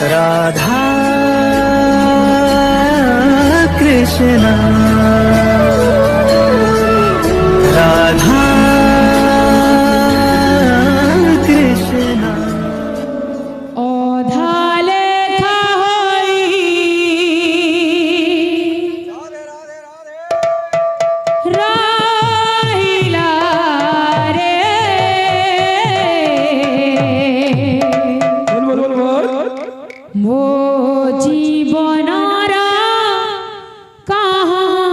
राधा कृष्णा राधा कृष्णा ओधाले खाई राहिला रे वो जीवनारा कहाँ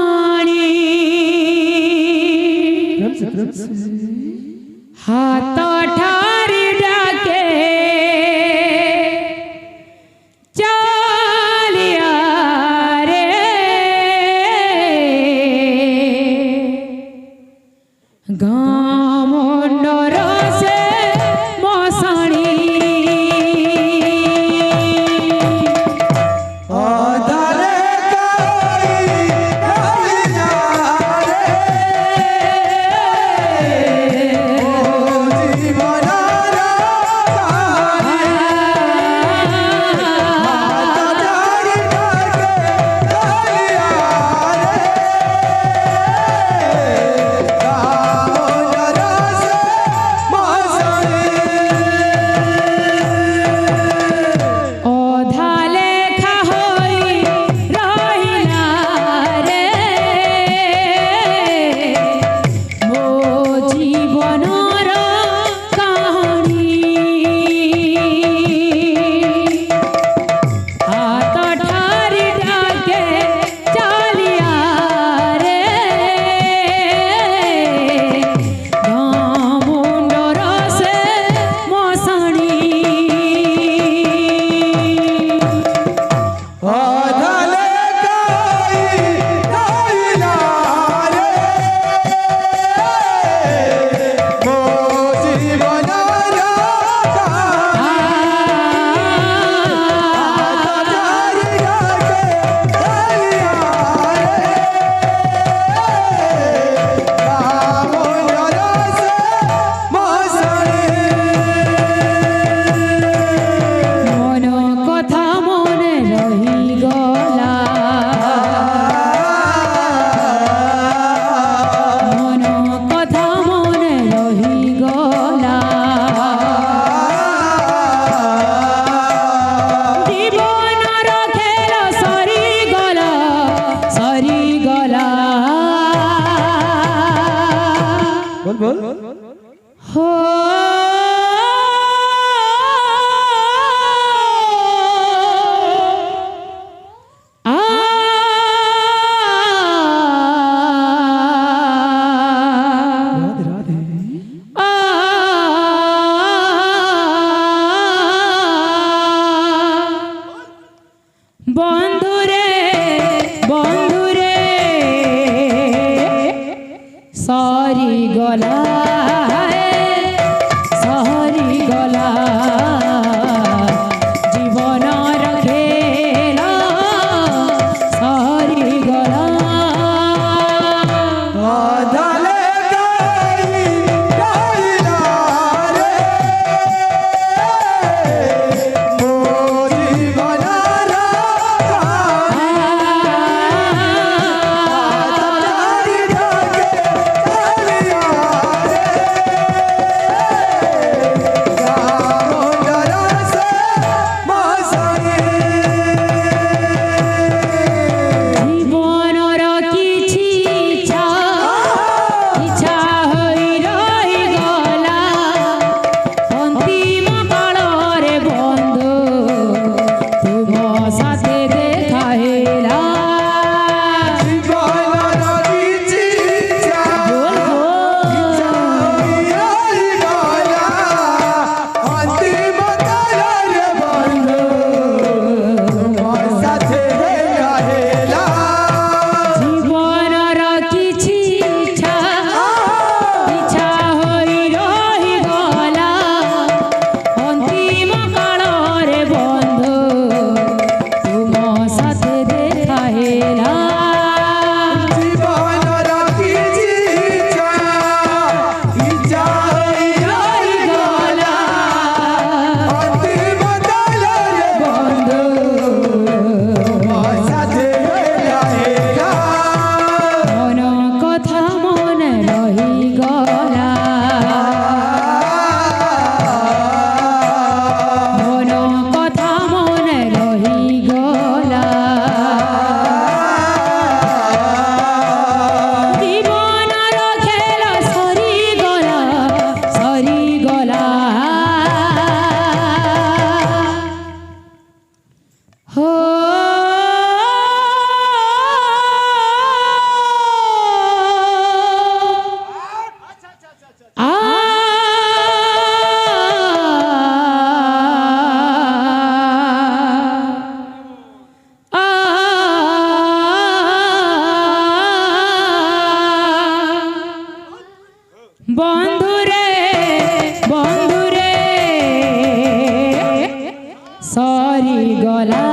ଗଲା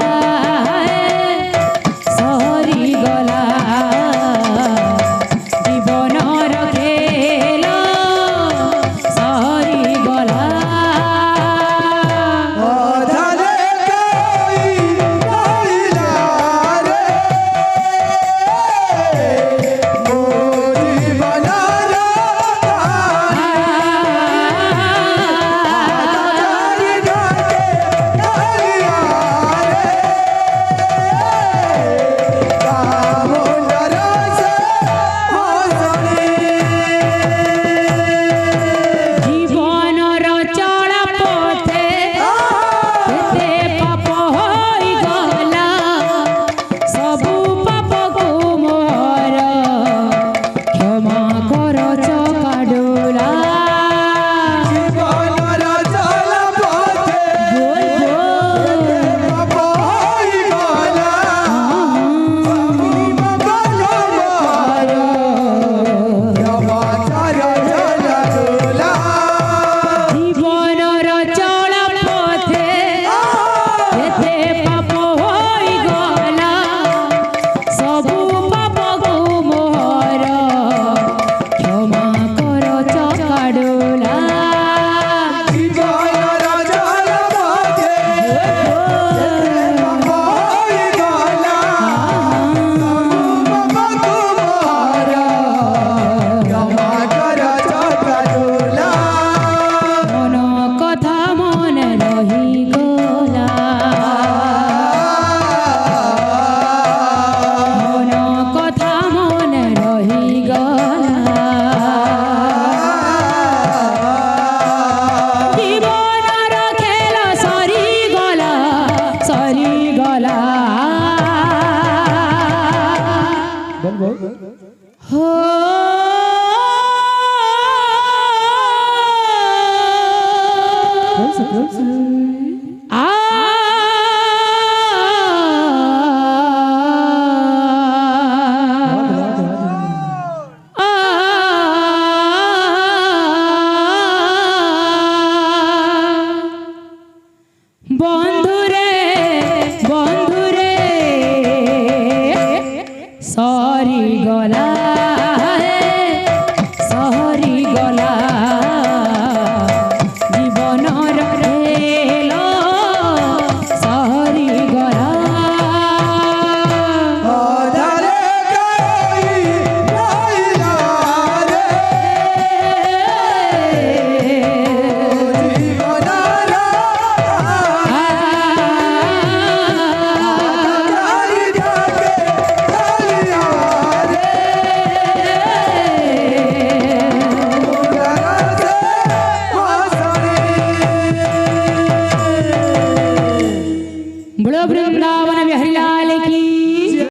ସରି ଗଲା ଜୀବନର ଖେଳ ସରି ଗଲା ଅଧାରେ କହି ରହିଲା ରେ ମୋ ଜୀବନର ଜୀବନର ଚଳା ପଥେ କେତେ ପାପ ହୋଇଗଲା ସବୁ ପାପକୁ ମୋର କ୍ଷମା କର ଚକାଡୋଲା ଜୀବନର ଚଲା ପଥେ ପାପ ହୋଇଗଲା ସବୁ ପାପର କ୍ଷମା କର ଚକାଡୋଲା ଜୀବନର ଚଳା ପଥେ କେତେ ପାପ ହୋଇଗଲା ସବୁ ପାପକୁ ମୋର କ୍ଷମା କର ଚକାଡୋଲା ଜୀବନର ଚଲା ପଥେ ପାପ ହୋଇଗଲା ସବୁ ପାପକୁ ମୋର କ୍ଷମା କର ଚକାଡୋଲା ମନ କଥା ମନେ ରହିଗଲା ମନ କଥା ମନେ ରହିଗଲା ଜୀବନର ଖେଳ ସରିଗଲା ସରିଗଲା ହୋ आ বন্ধুরে বন্ধুরে সরি গলা সরি গলা জীবনর খেল সরি গলা অধারে কহি ରହିଲା ରେ ଜୀବନର ଚାରି ଧାକେ ରହିଲା ରେ ଉଦାରସେ ହସରେ बोलो वृंदावन